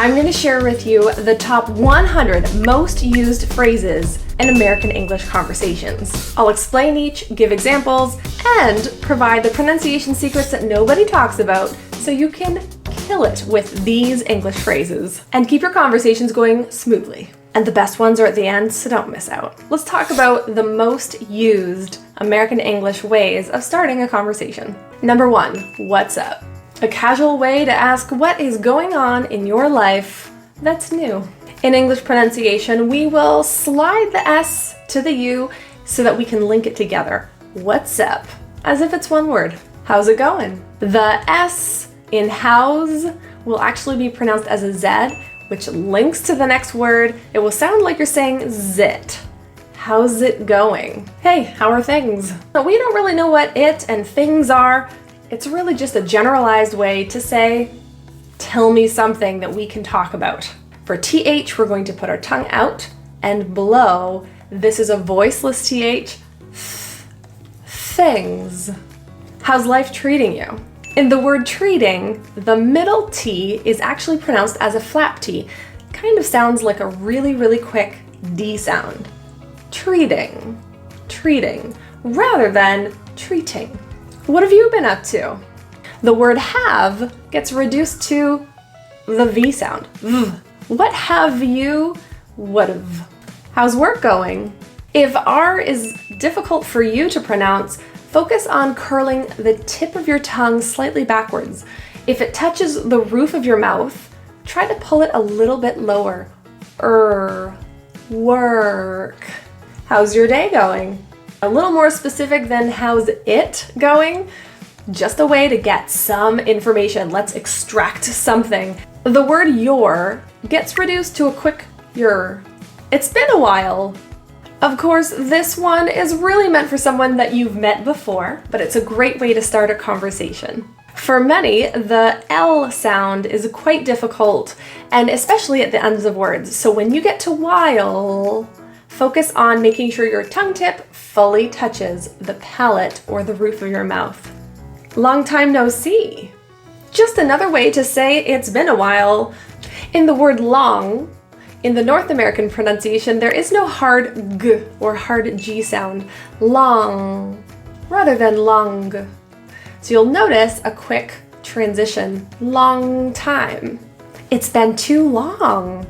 I'm going to share with you the top 100 most used phrases in American English conversations. I'll explain each, give examples, and provide the pronunciation secrets that nobody talks about so you can kill it with these English phrases and keep your conversations going smoothly. And the best ones are at the end, so don't miss out. Let's talk about the most used American English ways of starting a conversation. Number 1, what's up? A casual way to ask what is going on in your life that's new. In English pronunciation, we will slide the S to the U so that we can link it together. What's up? As if it's one word. How's it going? The S in house will actually be pronounced as a Z, which links to the next word. It will sound like you're saying zit. How's it going? Hey, how are things? We don't really know what it and things are. It's really just a generalized way to say, tell me something that we can talk about. For TH, we're going to put our tongue out and blow. This is a voiceless TH. Things. How's life treating you? In the word treating, the middle T is actually pronounced as a flap T. Kind of sounds like a really, really quick D sound. Treating, rather than treating. What have you been up to? The word have gets reduced to the V sound. What have you? Would've. How's work going? If R is difficult for you to pronounce, focus on curling the tip of your tongue slightly backwards. If it touches the roof of your mouth, try to pull it a little bit lower. Work. How's your day going? A little more specific than how's it going? Just a way to get some information. Let's extract something. The word your gets reduced to a quick your. It's been a while. Of course, this one is really meant for someone that you've met before, but it's a great way to start a conversation. For many, the L sound is quite difficult, and especially at the ends of words. So when you get to while, focus on making sure your tongue tip fully touches the palate or the roof of your mouth. Long time no see. Just another way to say it's been a while. In the word long, in the North American pronunciation, there is no hard G or hard G sound. Long, rather than long. So you'll notice a quick transition. Long time. It's been too long.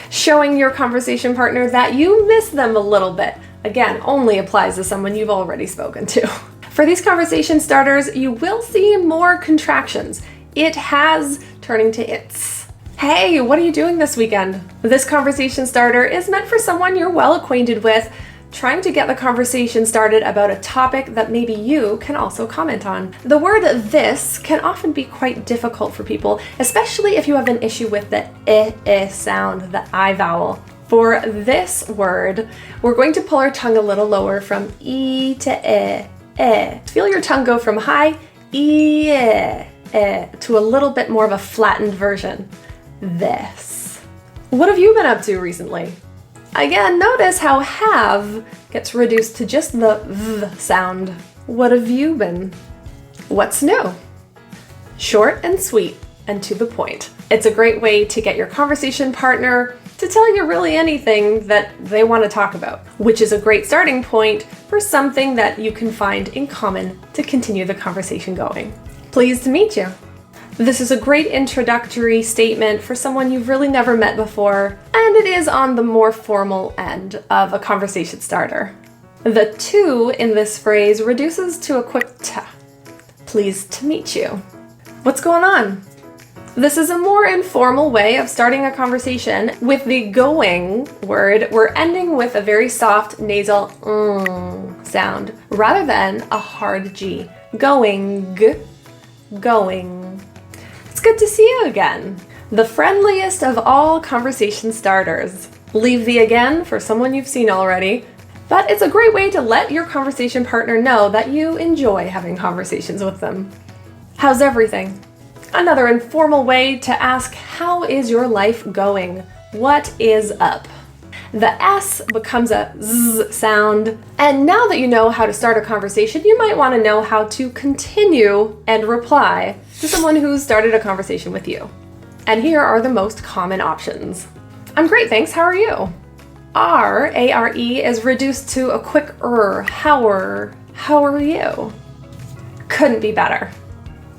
Showing your conversation partner that you miss them a little bit. Again, only applies to someone you've already spoken to. For these conversation starters, you will see more contractions. It has turning to it's. Hey, what are you doing this weekend? This conversation starter is meant for someone you're well acquainted with, trying to get the conversation started about a topic that maybe you can also comment on. The word this can often be quite difficult for people, especially if you have an issue with the I sound, the I vowel. For this word, we're going to pull our tongue a little lower from E to E. Feel your tongue go from high E to a little bit more of a flattened version. This. What have you been up to recently? Again, notice how have gets reduced to just the V sound. What have you been? What's new? Short and sweet and to the point. It's a great way to get your conversation partner to tell you really anything that they want to talk about, which is a great starting point for something that you can find in common to continue the conversation going. Pleased to meet you. This is a great introductory statement for someone you've really never met before, and it is on the more formal end of a conversation starter. The to in this phrase reduces to a quick t. Pleased to meet you. What's going on? This is a more informal way of starting a conversation. With the going word, we're ending with a very soft nasal sound rather than a hard G. Going. It's good to see you again. The friendliest of all conversation starters. Leave the again for someone you've seen already, but it's a great way to let your conversation partner know that you enjoy having conversations with them. How's everything? Another informal way to ask, how is your life going? What is up? The S becomes a Z sound. And now that you know how to start a conversation, you might want to know how to continue and reply to someone who's started a conversation with you. And here are the most common options. I'm great, thanks, how are you? A-R-E is reduced to a quick how are you? Couldn't be better.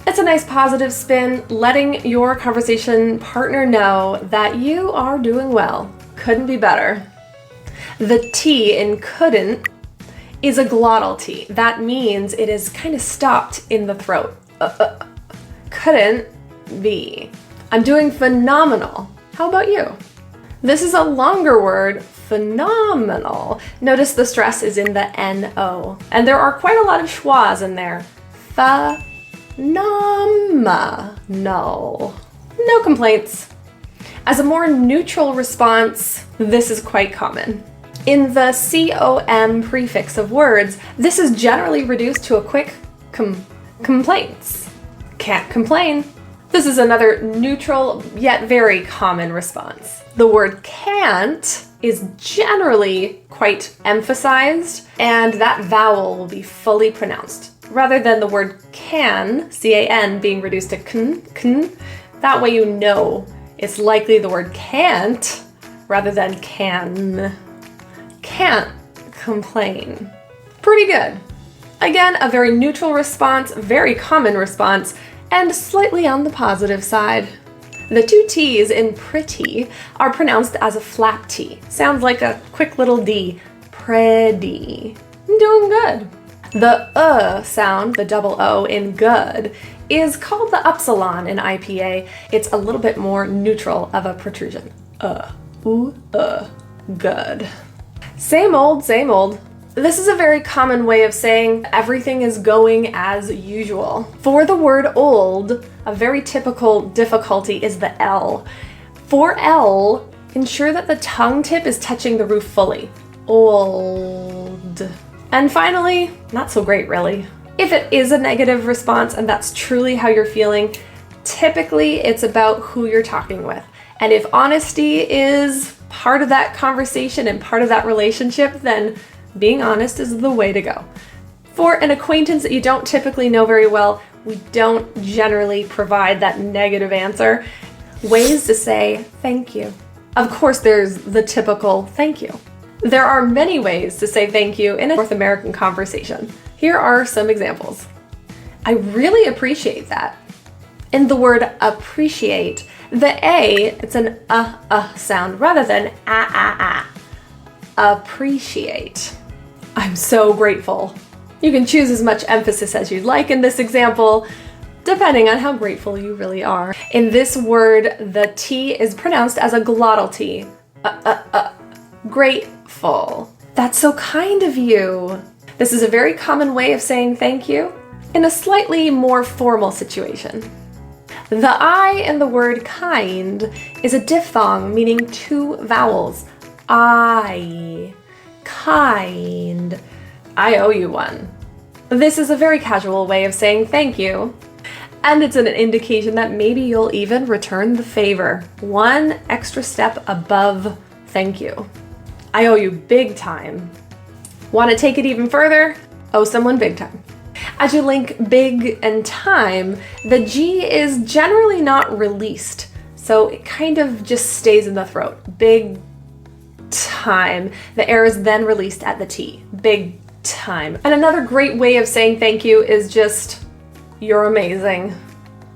It's a nice positive spin, letting your conversation partner know that you are doing well. Couldn't be better. The T in couldn't is a glottal T. That means it is kind of stopped in the throat. Couldn't be. I'm doing phenomenal. How about you? This is a longer word, phenomenal. Notice the stress is in the N-O. And there are quite a lot of schwas in there. Phenomenal. No complaints. As a more neutral response, this is quite common. In the com prefix of words, this is generally reduced to a quick complaints. Can't complain. This is another neutral yet very common response. The word can't is generally quite emphasized, and that vowel will be fully pronounced, rather than the word can, C-A-N, being reduced to kn. That way you know it's likely the word can't rather than can. Can't complain. Pretty good. Again, a very neutral response, very common response, and slightly on the positive side. The two T's in pretty are pronounced as a flap T. Sounds like a quick little D. Pretty. I'm doing good. The sound, the double O in good, is called the upsilon in IPA. It's a little bit more neutral of a protrusion. Good. Same old, same old. This is a very common way of saying everything is going as usual. For the word old, a very typical difficulty is the L. For L, ensure that the tongue tip is touching the roof fully. Old. And finally, not so great really. If it is a negative response and that's truly how you're feeling, typically it's about who you're talking with. And if honesty is part of that conversation and part of that relationship, then being honest is the way to go. For an acquaintance that you don't typically know very well, we don't generally provide that negative answer. Ways to say thank you. Of course, there's the typical thank you. There are many ways to say thank you in a North American conversation. Here are some examples. I really appreciate that. In the word appreciate, the A, it's an sound rather than a. Appreciate. I'm so grateful. You can choose as much emphasis as you'd like in this example, depending on how grateful you really are. In this word, the T is pronounced as a glottal T. Grateful. That's so kind of you. This is a very common way of saying thank you in a slightly more formal situation. The I in the word kind is a diphthong, meaning two vowels. I. Kind. I owe you one. This is a very casual way of saying thank you, and it's an indication that maybe you'll even return the favor. One extra step above thank you. I owe you big time. Want to take it even further? Owe someone big time. As you link big and time, the G is generally not released, so it kind of just stays in the throat. Big time. The air is then released at the T. Big time. And another great way of saying thank you is just, you're amazing,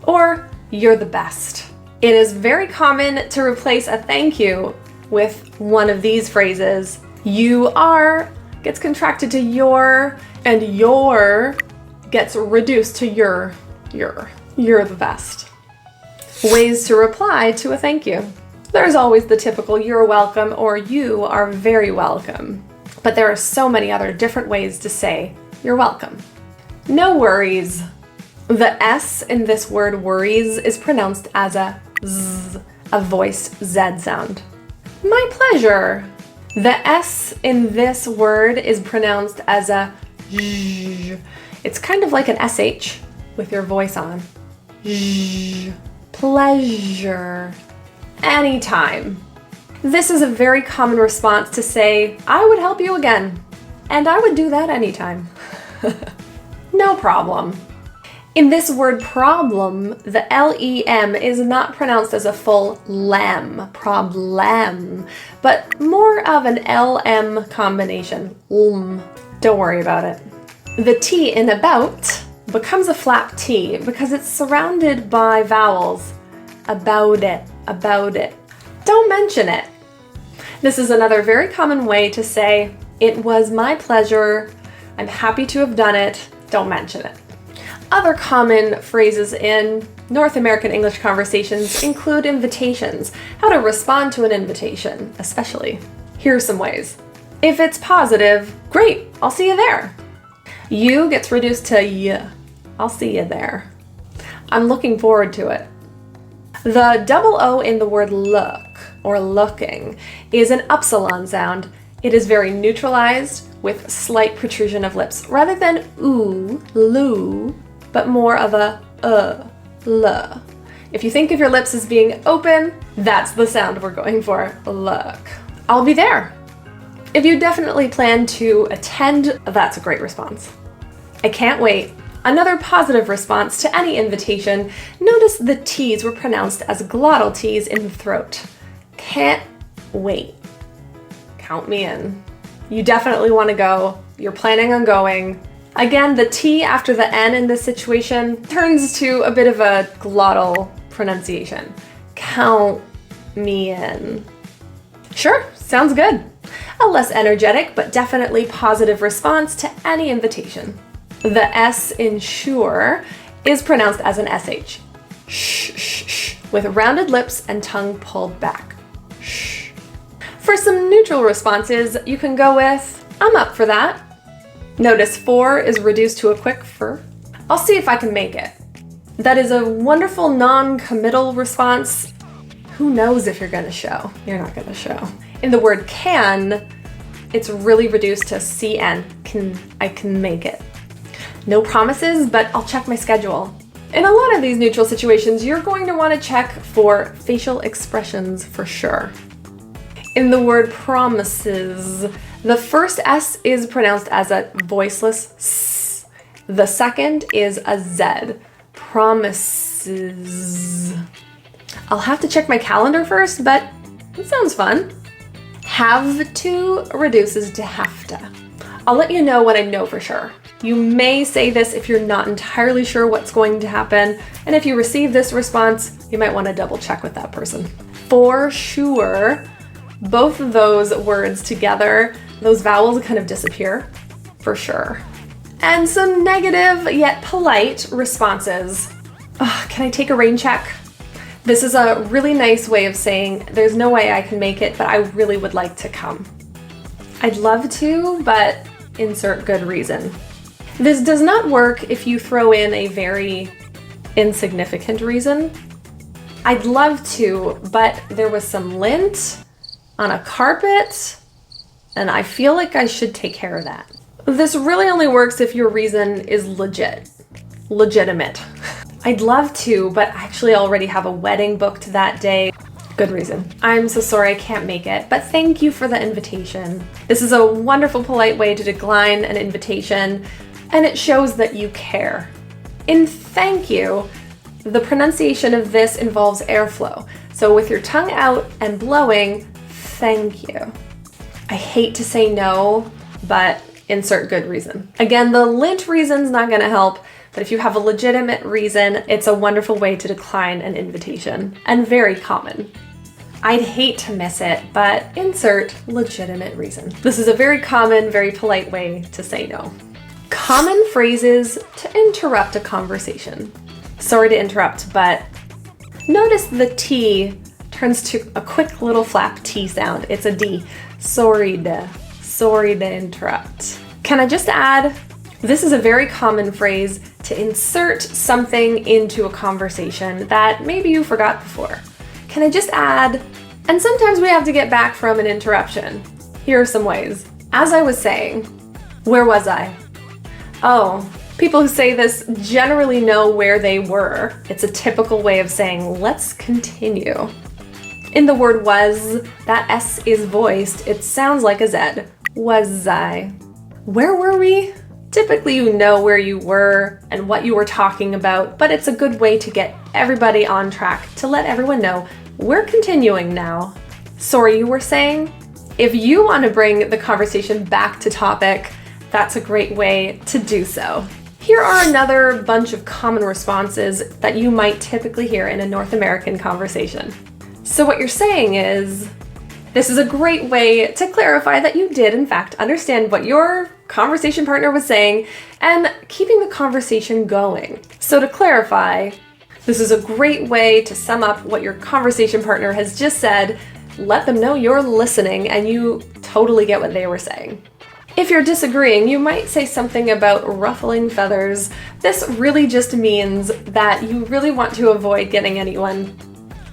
or you're the best. It is very common to replace a thank you with one of these phrases. You are gets contracted to your, and your gets reduced to your. You're the best. Ways to reply to a thank you. There's always the typical you're welcome or you are very welcome. But there are so many other different ways to say you're welcome. No worries. The S in this word worries is pronounced as a Z, a voiced Z sound. My pleasure. The S in this word is pronounced as a Z. It's kind of like an SH with your voice on. Z. Pleasure. Anytime. This is a very common response to say, I would help you again. And I would do that anytime. No problem. In this word problem, the L-E-M is not pronounced as a full lem, problem, but more of an L-M combination, Don't worry about it. The T in about becomes a flap T because it's surrounded by vowels. About it, about it. Don't mention it. This is another very common way to say, it was my pleasure, I'm happy to have done it, don't mention it. Other common phrases in North American English conversations include invitations, how to respond to an invitation, especially. Here are some ways. If it's positive, great, I'll see you there. You gets reduced to y, I'll see you there. I'm looking forward to it. The double O in the word look, or looking, is an upsilon sound. It is very neutralized with slight protrusion of lips, rather than oo, loo, but more of a l. If you think of your lips as being open, that's the sound we're going for, look. I'll be there. If you definitely plan to attend, that's a great response. I can't wait. Another positive response to any invitation, notice the T's were pronounced as glottal T's in the throat. Can't wait. Count me in. You definitely want to go. You're planning on going. Again, the T after the N in this situation turns to a bit of a glottal pronunciation. Count me in. Sure, sounds good. A less energetic but definitely positive response to any invitation. The S in sure is pronounced as an SH. Shh, shh, shh, with rounded lips and tongue pulled back. Shh. For some neutral responses, you can go with, I'm up for that. Notice for is reduced to a quick fur. I'll see if I can make it. That is a wonderful non-committal response. Who knows if you're gonna show? You're not gonna show. In the word can, it's really reduced to CN, I can make it. No promises, but I'll check my schedule. In a lot of these neutral situations, you're going to want to check for facial expressions for sure. In the word promises, the first S is pronounced as a voiceless S. The second is a Z. Promises. I'll have to check my calendar first, but it sounds fun. Have to reduces to have to. I'll let you know when I know for sure. You may say this if you're not entirely sure what's going to happen, and if you receive this response, you might want to double check with that person. For sure, both of those words together, those vowels kind of disappear, for sure. And some negative yet polite responses. Can I take a rain check? This is a really nice way of saying there's no way I can make it, but I really would like to come. I'd love to, but insert good reason. This does not work if you throw in a very insignificant reason. I'd love to, but there was some lint on a carpet, and I feel like I should take care of that. This really only works if your reason is legitimate. I'd love to, but I actually already have a wedding booked that day. Good reason. I'm so sorry I can't make it, but thank you for the invitation. This is a wonderful, polite way to decline an invitation, and it shows that you care. In thank you, the pronunciation of this involves airflow. So with your tongue out and blowing, thank you. I hate to say no, but insert good reason. Again, the lint reason's not gonna help, but if you have a legitimate reason, it's a wonderful way to decline an invitation, and very common. I'd hate to miss it, but insert legitimate reason. This is a very common, very polite way to say no. Common phrases to interrupt a conversation. Sorry to interrupt, but notice the T turns to a quick little flap T sound. It's a D. Sorry to interrupt. Can I just add, this is a very common phrase to insert something into a conversation that maybe you forgot before. Can I just add, and sometimes we have to get back from an interruption. Here are some ways. As I was saying, where was I? Oh, people who say this generally know where they were. It's a typical way of saying, let's continue. In the word was, that S is voiced. It sounds like a Z. Was I? Where were we? Typically you know where you were and what you were talking about, but it's a good way to get everybody on track to let everyone know we're continuing now. Sorry, you were saying? If you want to bring the conversation back to topic, that's a great way to do so. Here are another bunch of common responses that you might typically hear in a North American conversation. So what you're saying is, this is a great way to clarify that you did in fact understand what your conversation partner was saying and keeping the conversation going. So to clarify, this is a great way to sum up what your conversation partner has just said, let them know you're listening and you totally get what they were saying. If you're disagreeing, you might say something about ruffling feathers. This really just means that you really want to avoid getting anyone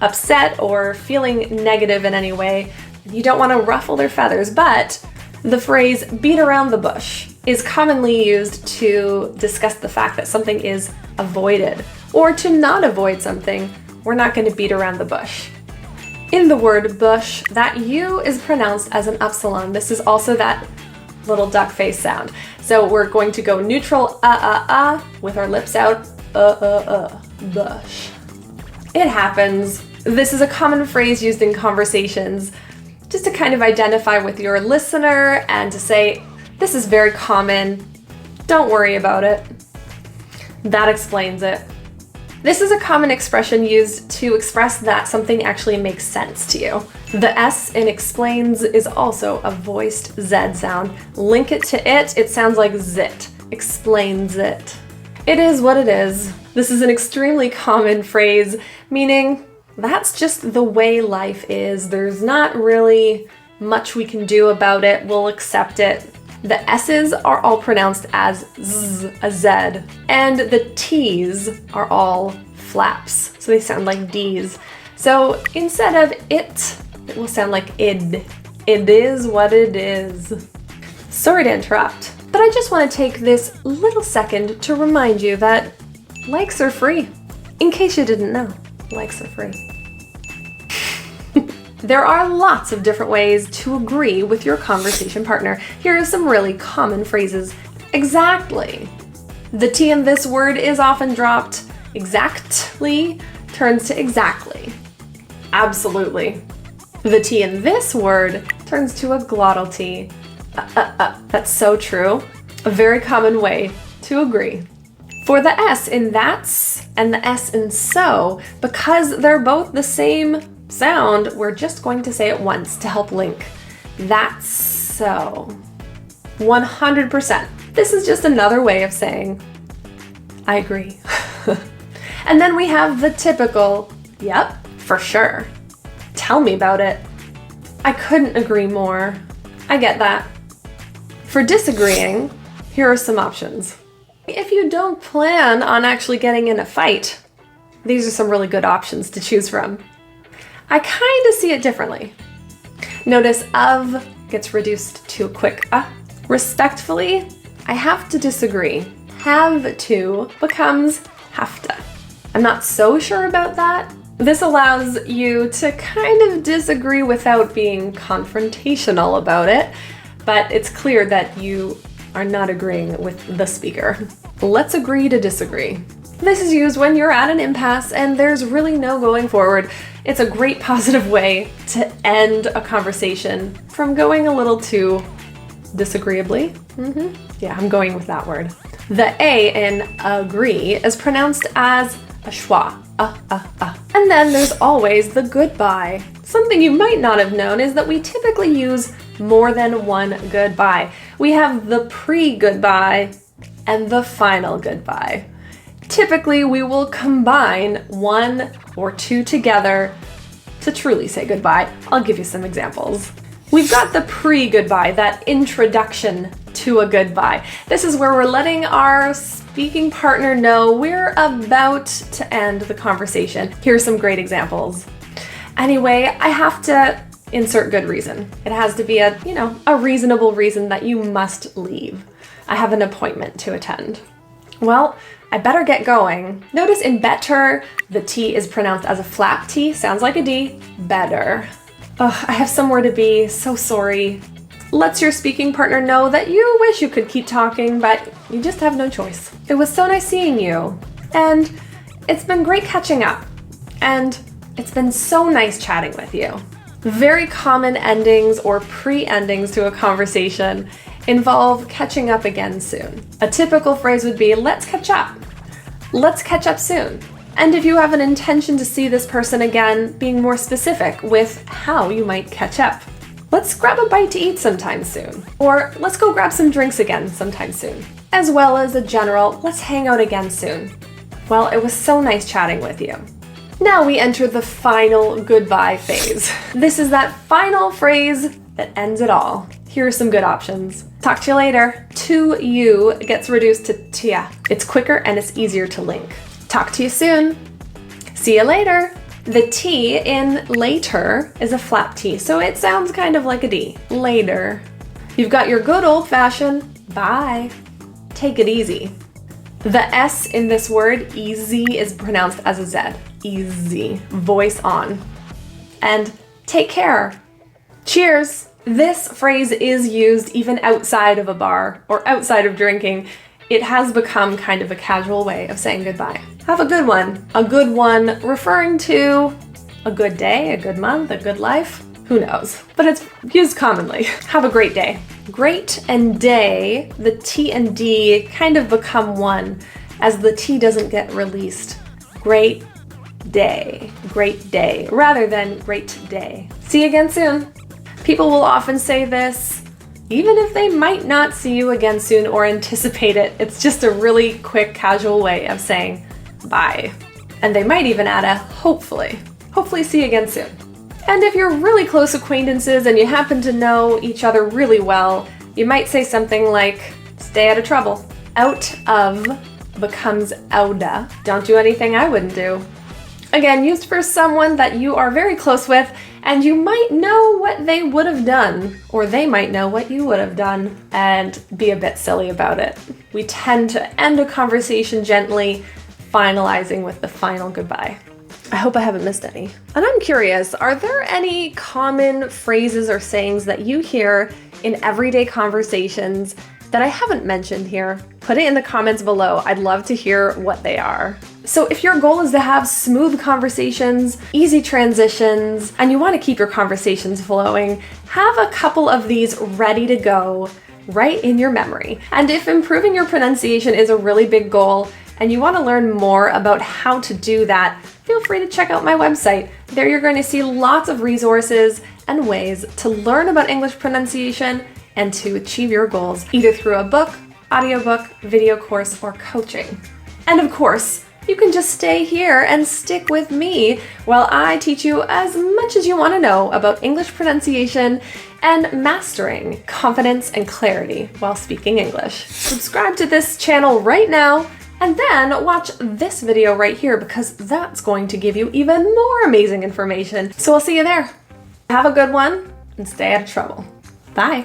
upset or feeling negative in any way. You don't want to ruffle their feathers, but the phrase beat around the bush is commonly used to discuss the fact that something is avoided, or to not avoid something, we're not going to beat around the bush. In the word bush, that U is pronounced as an upsilon. This is also that little duck face sound. So we're going to go neutral with our lips out, bush. It happens. This is a common phrase used in conversations just to kind of identify with your listener and to say, this is very common, don't worry about it. That explains it. This is a common expression used to express that something actually makes sense to you. The S in explains is also a voiced Z sound. Link it to it, it sounds like zit. Explains it. It is what it is. This is an extremely common phrase, meaning that's just the way life is. There's not really much we can do about it. We'll accept it. The S's are all pronounced as Z, a Z, and the T's are all flaps, so they sound like D's. So instead of it will sound like id. It is what it is. Sorry to interrupt, but I just want to take this little second to remind you that likes are free. In case you didn't know, likes are free. There are lots of different ways to agree with your conversation partner. Here are some really common phrases. Exactly. The T in this word is often dropped. Exactly turns to exactly. Absolutely. The T in this word turns to a glottal T. That's so true. A very common way to agree. For the S in that's and the S in so, because they're both the same sound, we're just going to say it once to help link. That's so. 100%. This is just another way of saying, I agree. And then we have the typical, yep, for sure. Tell me about it. I couldn't agree more. I get that. For disagreeing, here are some options. If you don't plan on actually getting in a fight, these are some really good options to choose from. I kind of see it differently. Notice of gets reduced to a quick Respectfully, I have to disagree. Have to becomes have to. I'm not so sure about that. This allows you to kind of disagree without being confrontational about it, but it's clear that you are not agreeing with the speaker. Let's agree to disagree. This is used when you're at an impasse and there's really no going forward. It's a great positive way to end a conversation from going a little too disagreeably. Yeah, I'm going with that word. The A in agree is pronounced as a schwa. And then there's always the goodbye. Something you might not have known is that we typically use more than one goodbye. We have the pre-goodbye and the final goodbye. Typically, we will combine one or two together to truly say goodbye. I'll give you some examples. We've got the pre-goodbye, that introduction to a goodbye. This is where we're letting our speaking partner know we're about to end the conversation. Here are some great examples. Anyway, I have to insert good reason. It has to be a reasonable reason that you must leave. I have an appointment to attend. Well, I better get going. Notice in better, the T is pronounced as a flap T, sounds like a D, better. Ugh, I have somewhere to be, so sorry. lets your speaking partner know that you wish you could keep talking, but you just have no choice. It was so nice seeing you, and it's been great catching up, and it's been so nice chatting with you. Very common endings or pre-endings to a conversation involve catching up again soon. A typical phrase would be, let's catch up. Let's catch up soon. And if you have an intention to see this person again, being more specific with how you might catch up. Let's grab a bite to eat sometime soon. Or let's go grab some drinks again sometime soon. As well as a general, let's hang out again soon. Well, it was so nice chatting with you. Now we enter the final goodbye phase. This is that final phrase that ends it all. Here are some good options. Talk to you later. To you gets reduced to tia. It's quicker and it's easier to link. Talk to you soon. See you later. The T in later is a flap T, so it sounds kind of like a D. Later. You've got your good old-fashioned bye. Take it easy. The S in this word, easy, is pronounced as a Z. Easy. Voice on. And take care. Cheers. This phrase is used even outside of a bar or outside of drinking. It has become kind of a casual way of saying goodbye. Have a good one. A good one referring to a good day, a good month, a good life. Who knows? But it's used commonly. Have a great day. Great and day, the T and D kind of become one as the T doesn't get released. Great day, rather than great day. See you again soon. People will often say this, even if they might not see you again soon or anticipate it. It's just a really quick, casual way of saying bye. And they might even add a hopefully. Hopefully see you again soon. And if you're really close acquaintances and you happen to know each other really well, you might say something like, stay out of trouble. Out of becomes ouda. Don't do anything I wouldn't do. Again, used for someone that you are very close with and you might know what they would have done, or they might know what you would have done and be a bit silly about it. We tend to end a conversation gently, finalizing with the final goodbye. I hope I haven't missed any. And I'm curious, are there any common phrases or sayings that you hear in everyday conversations that I haven't mentioned here? Put it in the comments below. I'd love to hear what they are. So if your goal is to have smooth conversations, easy transitions, and you want to keep your conversations flowing, have a couple of these ready to go right in your memory. And if improving your pronunciation is a really big goal and you want to learn more about how to do that, feel free to check out my website. There you're going to see lots of resources and ways to learn about English pronunciation and to achieve your goals, either through a book, audiobook, video course, or coaching. And of course, you can just stay here and stick with me while I teach you as much as you want to know about English pronunciation and mastering confidence and clarity while speaking English. Subscribe to this channel right now and then watch this video right here because that's going to give you even more amazing information. So I'll see you there. Have a good one and stay out of trouble. Bye.